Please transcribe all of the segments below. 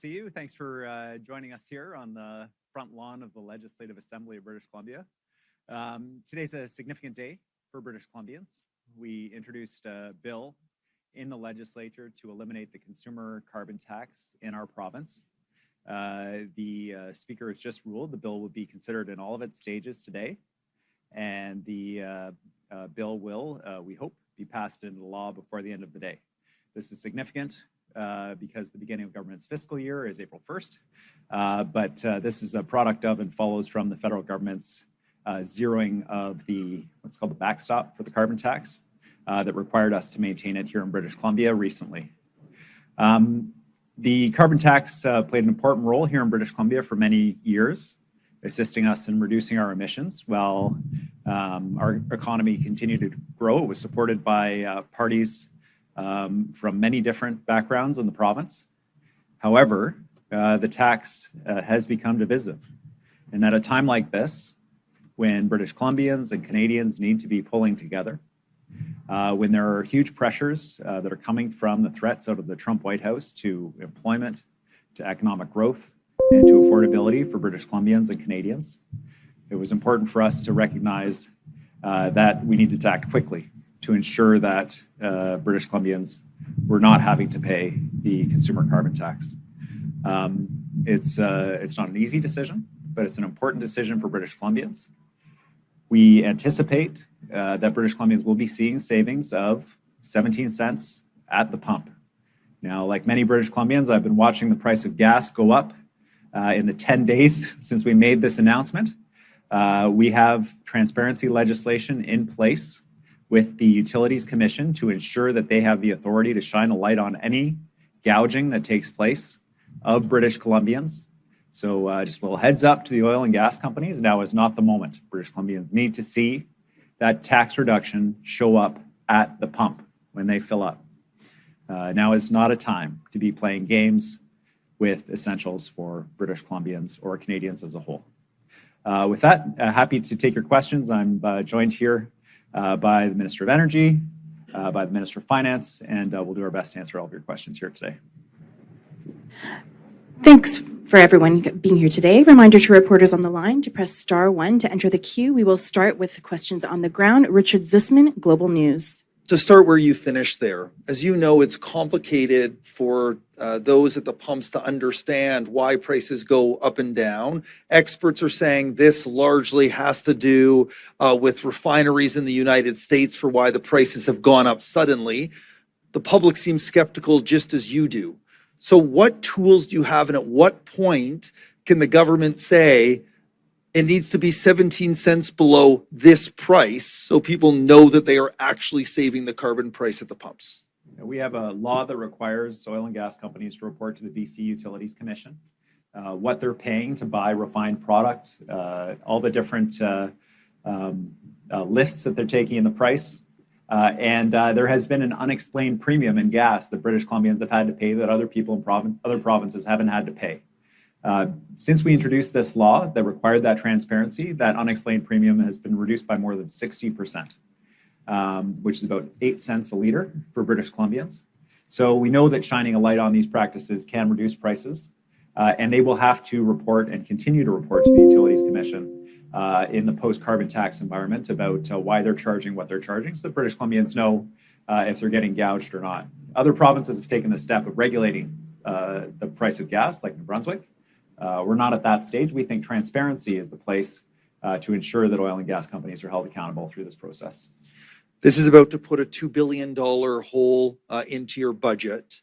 see you. Thanks for joining us here on the front lawn of the Legislative Assembly of British Columbia. Today's a significant day for British Columbians. We introduced a bill in the legislature to eliminate the consumer carbon tax in our province. The Speaker has just ruled the bill will be considered in all of its stages today, and the bill will, we hope, be passed into law before the end of the day. This is significant because the beginning of government's fiscal year is April 1st, but this is a product of and follows from the federal government's zeroing of the what's called the backstop for the carbon tax that required us to maintain it here in British Columbia recently. The carbon tax played an important role here in British Columbia for many years, assisting us in reducing our emissions while our economy continued to grow. It was supported by parties from many different backgrounds in the province. However, the tax has become divisive. And at a time like this, when British Columbians and Canadians need to be pulling together, when there are huge pressures that are coming from the threats out of the Trump White House to employment, to economic growth, and to affordability for British Columbians and Canadians, it was important for us to recognize that we needed to act quickly to ensure that British Columbians were not having to pay the consumer carbon tax. It's not an easy decision, but it's an important decision for British Columbians. We anticipate that British Columbians will be seeing savings of 17 cents at the pump. Now, like many British Columbians, I've been watching the price of gas go up in the 10 days since we made this announcement. We have transparency legislation in place with the Utilities Commission to ensure that they have the authority to shine a light on any gouging that takes place of British Columbians. So just a little heads up to the oil and gas companies, now is not the moment. British Columbians need to see that tax reduction show up at the pump when they fill up. Now is not a time to be playing games with essentials for British Columbians or Canadians as a whole. With that, happy to take your questions. I'm joined here by the Minister of Energy, by the Minister of Finance, and we'll do our best to answer all of your questions here today. Thanks for everyone being here today. Reminder to reporters on the line to press *1 to enter the queue. We will start with the questions on the ground. Richard Zussman, Global News. To start where you finished there, as you know, it's complicated for those at the pumps to understand why prices go up and down. Experts are saying this largely has to do with refineries in the United States for why the prices have gone up suddenly. The public seems skeptical just as you do. So what tools do you have, and at what point can the government say it needs to be 17 cents below this price so people know that they are actually saving the carbon price at the pumps? We have a law that requires oil and gas companies to report to the BC Utilities Commission what they're paying to buy refined product, all the different lists that they're taking in the price. And there has been an unexplained premium in gas that British Columbians have had to pay that other people in other provinces haven't had to pay. Since we introduced this law that required that transparency, that unexplained premium has been reduced by more than 60%, which is about 8 cents a liter for British Columbians. So we know that shining a light on these practices can reduce prices, and they will have to report and continue to report to the Utilities Commission in the post-carbon tax environment about why they're charging what they're charging, so that British Columbians know if they're getting gouged or not. Other provinces have taken the step of regulating the price of gas, like New Brunswick. We're not at that stage. We think transparency is the place to ensure that oil and gas companies are held accountable through this process. This is about to put a $2 billion hole into your budget.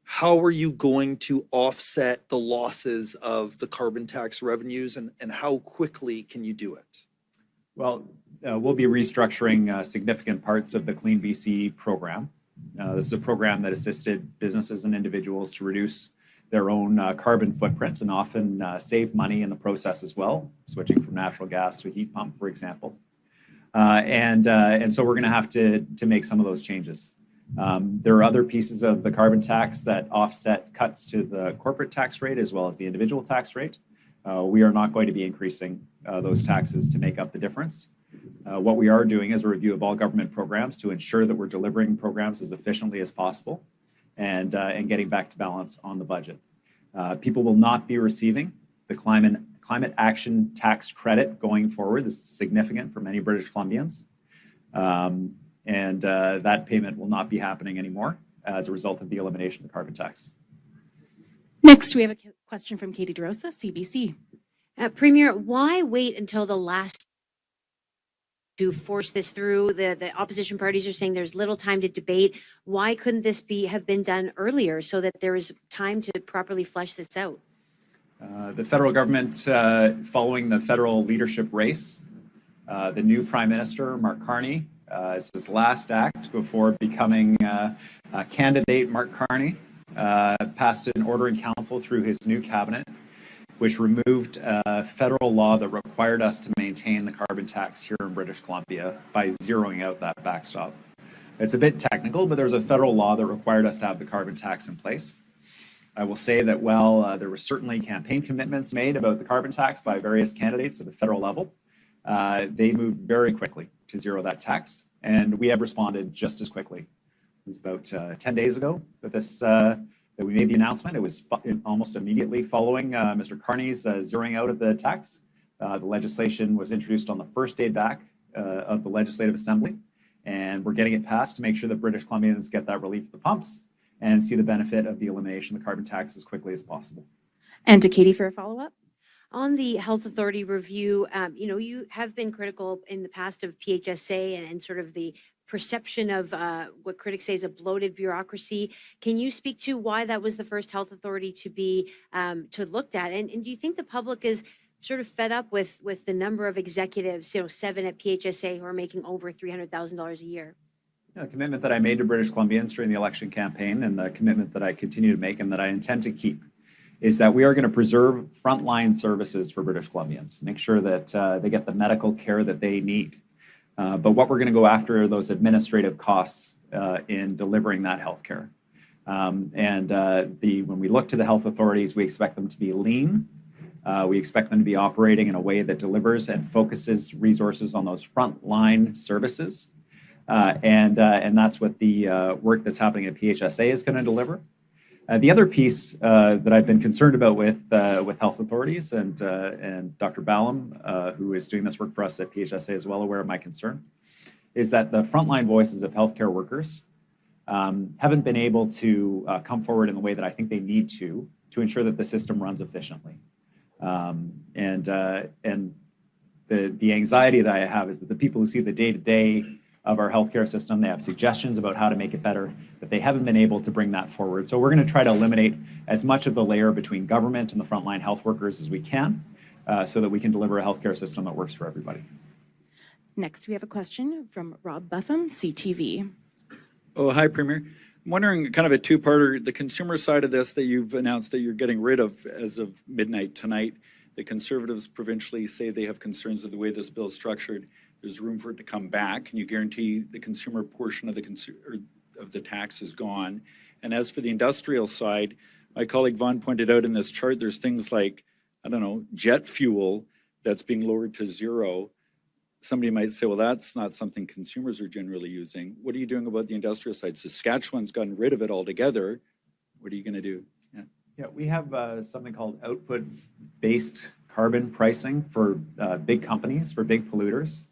How are you going to offset the losses of the carbon tax revenues, and how quickly can you do it? Well, we'll be restructuring significant parts of the Clean BC program. This is a program that assisted businesses and individuals to reduce their own carbon footprint and often save money in the process as well, switching from natural gas to a heat pump, for example. And so we're going to have to make some of those changes. There are other pieces of the carbon tax that offset cuts to the corporate tax rate as well as the individual tax rate. We are not going to be increasing those taxes to make up the difference. What we are doing is a review of all government programs to ensure that we're delivering programs as efficiently as possible and getting back to balance on the budget. People will not be receiving the climate action tax credit going forward. This is significant for many British Columbians. That payment will not be happening anymore as a result of the elimination of the carbon tax. Next, we have a question from Katie DeRosa, CBC. Premier, why wait until the last to force this through? The opposition parties are saying there's little time to debate. Why couldn't this have been done earlier so that there was time to properly flesh this out? The federal government, following the federal leadership race, the new Prime Minister, Mark Carney, as his last act before becoming candidate Mark Carney, passed an order in council through his new cabinet, which removed a federal law that required us to maintain the carbon tax here in British Columbia by zeroing out that backstop. It's a bit technical, but there's a federal law that required us to have the carbon tax in place. I will say that while there were certainly campaign commitments made about the carbon tax by various candidates at the federal level, they moved very quickly to zero that tax, and we have responded just as quickly. It was about 10 days ago that we made the announcement. It was almost immediately following Mr. Carney's zeroing out of the tax. The legislation was introduced on the first day back of the Legislative Assembly, and we're getting it passed to make sure that British Columbians get that relief at the pumps and see the benefit of the elimination of the carbon tax as quickly as possible. And to Katie for a follow-up. On the Health Authority review, you have been critical in the past of PHSA and sort of the perception of what critics say is a bloated bureaucracy. Can you speak to why that was the first health authority to be looked at? And do you think the public is sort of fed up with the number of executives, 7 at PHSA, who are making over $300,000 a year? The commitment that I made to British Columbians during the election campaign, and the commitment that I continue to make and that I intend to keep, is that we are going to preserve frontline services for British Columbians, make sure that they get the medical care that they need. But what we're going to go after are those administrative costs in delivering that healthcare. When we look to the health authorities, we expect them to be lean. We expect them to be operating in a way that delivers and focuses resources on those frontline services. And that's what the work that's happening at PHSA is going to deliver. The other piece that I've been concerned about with health authorities, and Dr. Ballum, who is doing this work for us at PHSA, is well aware of my concern, is that the frontline voices of healthcare workers haven't been able to come forward in the way that I think they need to ensure that the system runs efficiently. The anxiety that I have is that the people who see the day-to-day of our healthcare system, they have suggestions about how to make it better, but they haven't been able to bring that forward. So we're going to try to eliminate as much of the layer between government and the frontline health workers as we can, so that we can deliver a healthcare system that works for everybody. Next, we have a question from Rob Buffum, CTV. Oh, hi, Premier. I'm wondering, kind of a two-parter, the consumer side of this that you've announced that you're getting rid of as of midnight tonight. The Conservatives provincially say they have concerns with the way this bill is structured. There's room for it to come back. Can you guarantee the consumer portion of the tax is gone? And as for the industrial side, my colleague Vaughn pointed out in this chart, there's things like, I don't know, jet fuel that's being lowered to zero. Somebody might say, well, that's not something consumers are generally using. What are you doing about the industrial side? Saskatchewan's gotten rid of it altogether. What are you going to do? Yeah, we have something called output-based carbon pricing for big companies, for big polluters.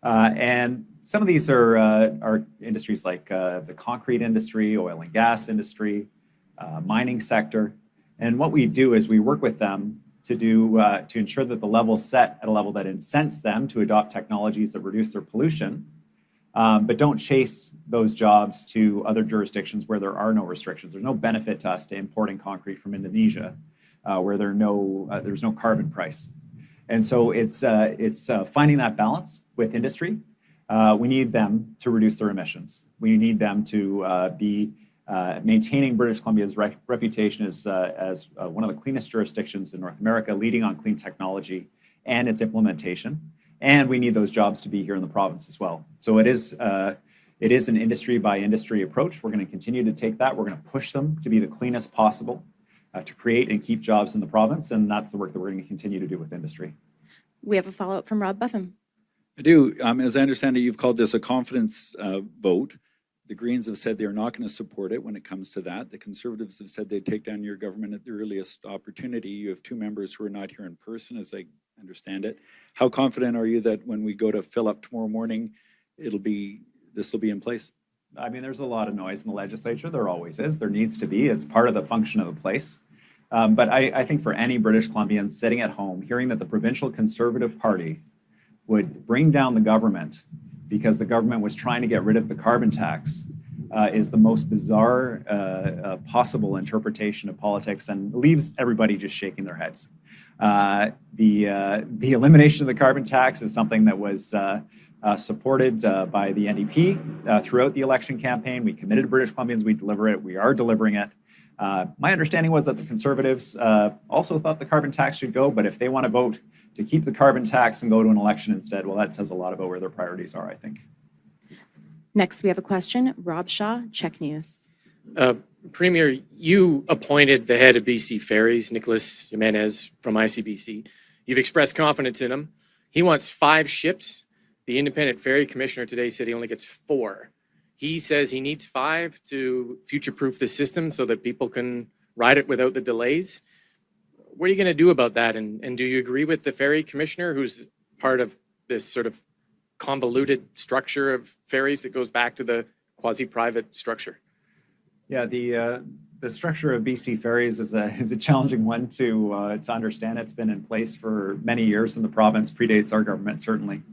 And some of these are industries like the concrete industry, oil and gas industry, mining sector. And what we do is we work with them to ensure that the level's set at a level that incents them to adopt technologies that reduce their pollution, but don't chase those jobs to other jurisdictions where there are no restrictions. There's no benefit to us to importing concrete from Indonesia, where there's no carbon price. And so it's finding that balance with industry. We need them to reduce their emissions. We need them to be maintaining British Columbia's reputation as one of the cleanest jurisdictions in North America, leading on clean technology and its implementation. And we need those jobs to be here in the province as well. So it is an industry by industry approach. We're going to continue to take that. We're going to push them to be the cleanest possible, to create and keep jobs in the province. And that's the work that we're going to continue to do with industry. We have a follow-up from Rob Buffum. I do. As I understand it, you've called this a confidence vote. The Greens have said they're not going to support it when it comes to that. The Conservatives have said they'd take down your government at the earliest opportunity. You have two members who are not here in person, as I understand it. How confident are you that when we go to fill up tomorrow morning, this will be in place? I mean, there's a lot of noise in the legislature. There always is. There needs to be. It's part of the function of the place. But I think for any British Columbian sitting at home, hearing that the provincial Conservative Party would bring down the government because the government was trying to get rid of the carbon tax is the most bizarre possible interpretation of politics and leaves everybody just shaking their heads. The elimination of the carbon tax is something that was supported by the NDP throughout the election campaign. We committed to British Columbians, we deliver it, we are delivering it. My understanding was that the Conservatives also thought the carbon tax should go, but if they want to vote to keep the carbon tax and go to an election instead, well, that says a lot about where their priorities are, I think. Next, we have a question. Rob Shaw, Check News. Premier, you appointed the head of BC Ferries, Nicholas Jimenez from ICBC. You've expressed confidence in him. He wants 5 ships. The independent ferry commissioner today said he only gets 4. He says he needs 5 to future-proof the system so that people can ride it without the delays. What are you going to do about that? And do you agree with the ferry commissioner, who's part of this sort of convoluted structure of ferries that goes back to the quasi-private structure? Yeah, the structure of BC Ferries is a challenging one to understand. It's been in place for many years in the province, predates our government, certainly.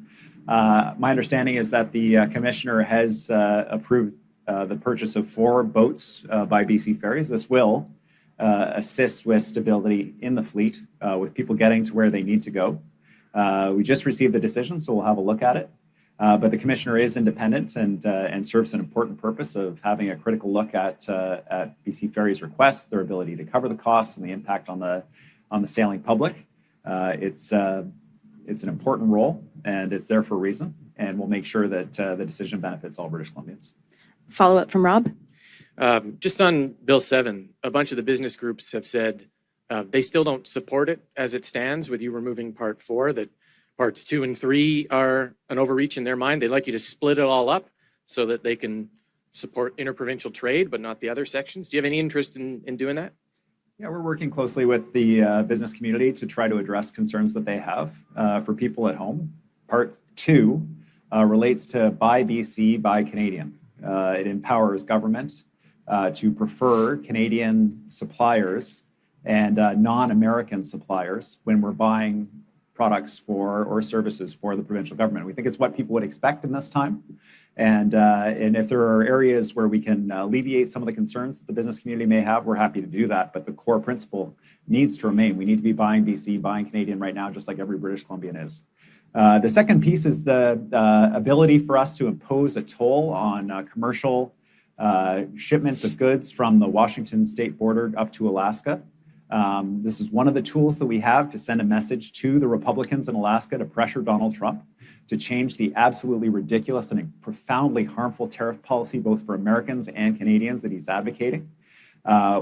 My understanding is that the commissioner has approved the purchase of 4 boats by BC Ferries. This will assist with stability in the fleet, with people getting to where they need to go. We just received the decision, so we'll have a look at it. But the commissioner is independent and serves an important purpose of having a critical look at BC Ferries' requests, their ability to cover the costs and the impact on the sailing public. It's an important role, and it's there for a reason, and we'll make sure that the decision benefits all British Columbians. Follow up from Rob. Just on Bill 7, a bunch of the business groups have said they still don't support it as it stands, with you removing Part 4, that Parts 2 and 3 are an overreach in their mind. They'd like you to split it all up so that they can support interprovincial trade, but not the other sections. Do you have any interest in doing that? Yeah, we're working closely with the business community to try to address concerns that they have for people at home. Part 2 relates to Buy BC, Buy Canadian. It empowers government to prefer Canadian suppliers and non-American suppliers when we're buying products or services for the provincial government. We think it's what people would expect in this time. And if there are areas where we can alleviate some of the concerns that the business community may have, we're happy to do that. But the core principle needs to remain. We need to be buying BC, buying Canadian right now, just like every British Columbian is. The second piece is the ability for us to impose a toll on commercial shipments of goods from the Washington state border up to Alaska. This is one of the tools that we have to send a message to the Republicans in Alaska to pressure Donald Trump to change the absolutely ridiculous and profoundly harmful tariff policy, both for Americans and Canadians, that he's advocating.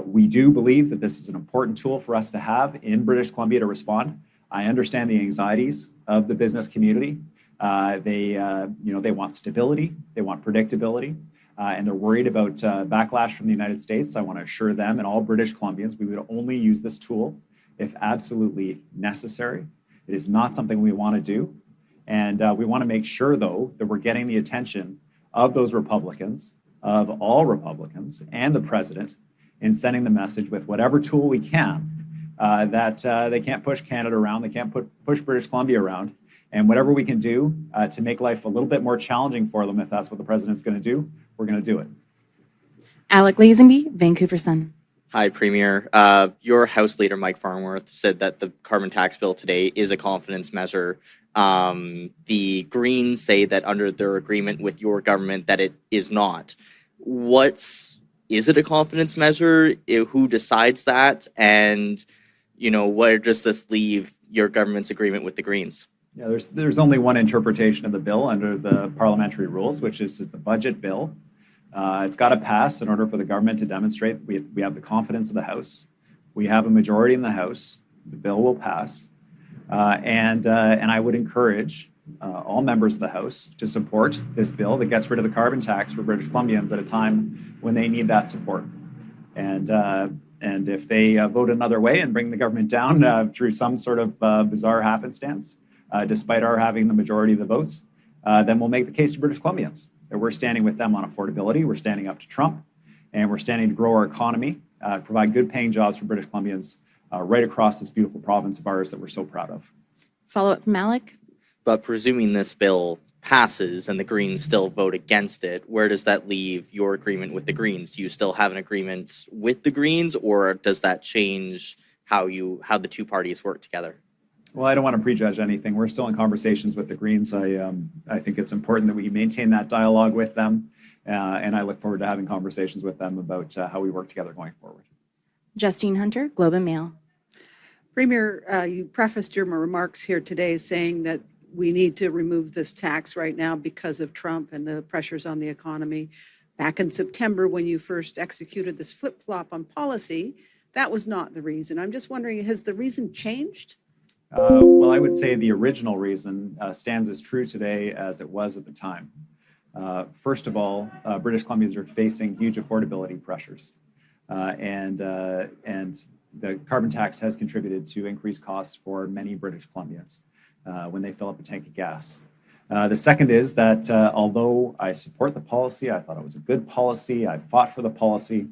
We do believe that this is an important tool for us to have in British Columbia to respond. I understand the anxieties of the business community. They want stability, they want predictability, and they're worried about backlash from the United States. I want to assure them and all British Columbians we would only use this tool if absolutely necessary. It is not something we want to do. And we want to make sure, though, that we're getting the attention of those Republicans, of all Republicans, and the president in sending the message with whatever tool we can that they can't push Canada around, they can't push British Columbia around. And whatever we can do to make life a little bit more challenging for them, if that's what the president's going to do, we're going to do it. Alec Lazenby, Vancouver Sun. Hi, Premier. Your House Leader, Mike Farnworth, said that the carbon tax bill today is a confidence measure. The Greens say that under their agreement with your government that it is not. Is it a confidence measure? Who decides that? And, where does this leave your government's agreement with the Greens? Yeah, there's only one interpretation of the bill under the parliamentary rules, which is it's a budget bill. It's got to pass in order for the government to demonstrate we have the confidence of the House. We have a majority in the House. The bill will pass. And I would encourage all members of the House to support this bill that gets rid of the carbon tax for British Columbians at a time when they need that support. And if they vote another way and bring the government down through some sort of bizarre happenstance, despite our having the majority of the votes, then we'll make the case to British Columbians that we're standing with them on affordability, we're standing up to Trump, and we're standing to grow our economy, provide good paying jobs for British Columbians right across this beautiful province of ours that we're so proud of. Follow up, Malik. But presuming this bill passes and the Greens still vote against it, where does that leave your agreement with the Greens? Do you still have an agreement with the Greens, or does that change how the two parties work together? Well, I don't want to prejudge anything. We're still in conversations with the Greens. I think it's important that we maintain that dialogue with them, and I look forward to having conversations with them about how we work together going forward. Justine Hunter, Globe and Mail. Premier, you prefaced your remarks here today saying that we need to remove this tax right now because of Trump and the pressures on the economy. Back in September, when you first executed this flip-flop on policy, that was not the reason. I'm just wondering, has the reason changed? Well, I would say the original reason stands as true today as it was at the time. First of all, British Columbians are facing huge affordability pressures, and the carbon tax has contributed to increased costs for many British Columbians when they fill up a tank of gas. The second is that although I support the policy, I thought it was a good policy, I fought for the policy,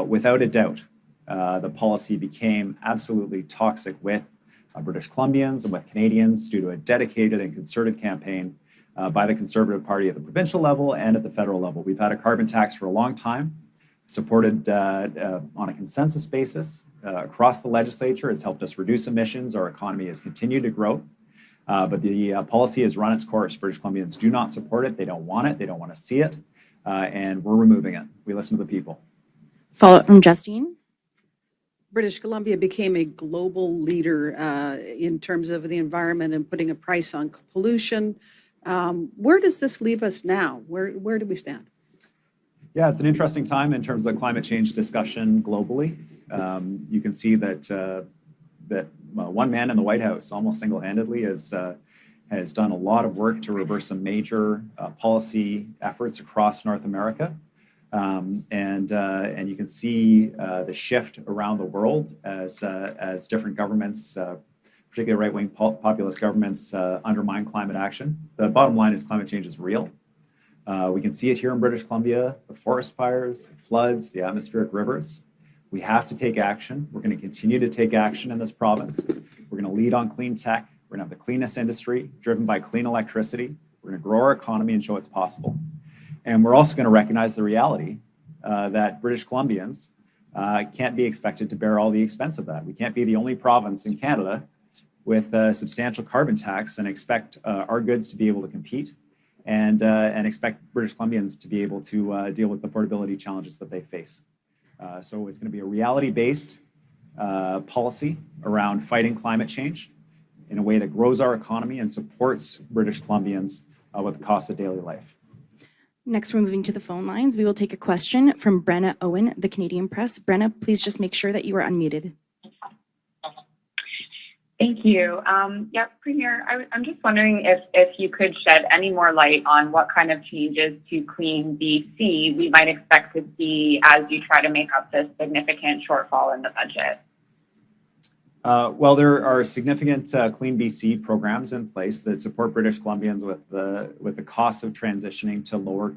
without a doubt, the policy became absolutely toxic with British Columbians and with Canadians due to a dedicated and concerted campaign by the Conservative Party at the provincial level and at the federal level. We've had a carbon tax for a long time, supported on a consensus basis across the legislature. It's helped us reduce emissions. Our economy has continued to grow. But the policy has run its course. British Columbians do not support it. They don't want it. They don't want to see it. And we're removing it. We listen to the people. Follow up from Justine. British Columbia became a global leader in terms of the environment and putting a price on pollution. Where does this leave us now? Where do we stand? Yeah, it's an interesting time in terms of the climate change discussion globally. You can see that one man in the White House almost single-handedly has done a lot of work to reverse some major policy efforts across North America. And you can see the shift around the world as different governments, particularly right-wing populist governments, undermine climate action. The bottom line is climate change is real. We can see it here in British Columbia, the forest fires, the floods, the atmospheric rivers. We have to take action. We're going to continue to take action in this province. We're going to lead on clean tech. We're going to have the cleanest industry driven by clean electricity. We're going to grow our economy and show it's possible. And we're also going to recognize the reality that British Columbians can't be expected to bear all the expense of that. We can't be the only province in Canada with a substantial carbon tax and expect our goods to be able to compete and expect British Columbians to be able to deal with the affordability challenges that they face. So it's going to be a reality-based policy around fighting climate change in a way that grows our economy and supports British Columbians with the cost of daily life. Next, we're moving to the phone lines. We will take a question from Brenna Owen, the Canadian Press. Brenna, please just make sure that you are unmuted. Thank you. Yeah, Premier, I'm just wondering if you could shed any more light on what kind of changes to Clean BC we might expect to see as you try to make up this significant shortfall in the budget. Well, there are significant Clean BC programs in place that support British Columbians with the costs of transitioning to a lower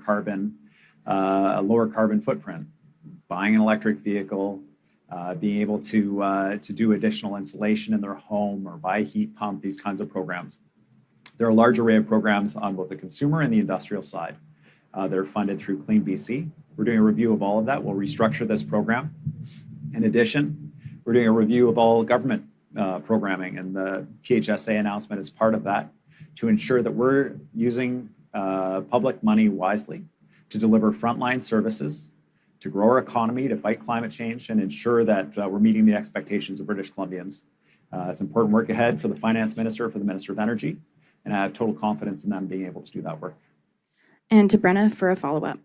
carbon footprint, buying an electric vehicle, being able to do additional insulation in their home or buy a heat pump, these kinds of programs. There are a large array of programs on both the consumer and the industrial side that are funded through Clean BC. We're doing a review of all of that. We'll restructure this program. In addition, we're doing a review of all government programming, and the PHSA announcement is part of that to ensure that we're using public money wisely to deliver frontline services, to grow our economy, to fight climate change, and ensure that we're meeting the expectations of British Columbians. It's important work ahead for the Finance Minister, for the Minister of Energy, and I have total confidence in them being able to do that work. And to Brenna for a follow-up.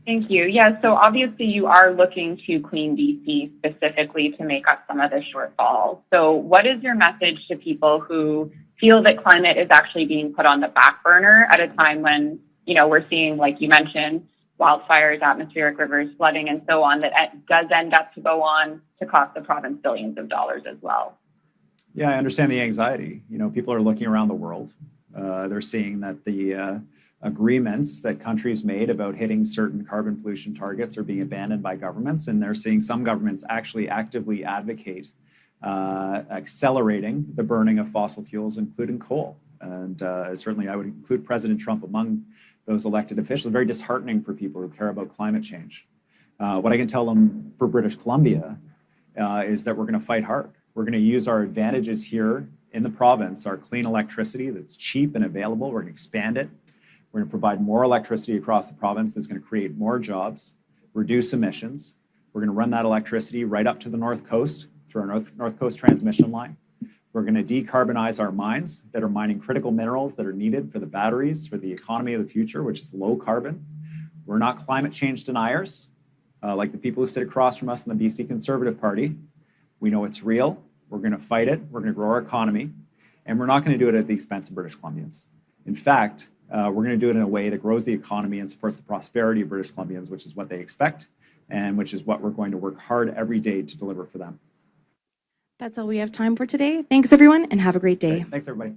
Thank you. Yeah, so obviously you are looking to Clean BC specifically to make up some of the shortfall. So what is your message to people who feel that climate is actually being put on the back burner at a time when, we're seeing, like you mentioned, wildfires, atmospheric rivers, flooding, and so on, that does end up to go on to cost the province billions of dollars as well. Yeah, I understand the anxiety. People are looking around the world. They're seeing that the agreements that countries made about hitting certain carbon pollution targets are being abandoned by governments, and they're seeing some governments actually actively advocate accelerating the burning of fossil fuels, including coal. And certainly I would include President Trump among those elected officials. Very disheartening for people who care about climate change. What I can tell them for British Columbia is that we're going to fight hard. We're going to use our advantages here in the province, our clean electricity that's cheap and available. We're going to expand it. We're going to provide more electricity across the province that's going to create more jobs, reduce emissions. We're going to run that electricity right up to the North Coast through our North Coast transmission line. We're going to decarbonize our mines that are mining critical minerals that are needed for the batteries, for the economy of the future, which is low carbon. We're not climate change deniers, like the people who sit across from us in the BC Conservative Party. We know it's real. We're going to fight it. We're going to grow our economy. And we're not going to do it at the expense of British Columbians. In fact, we're going to do it in a way that grows the economy and supports the prosperity of British Columbians, which is what they expect and which is what we're going to work hard every day to deliver for them. That's all we have time for today. Thanks, everyone, and have a great day. Thanks, everybody.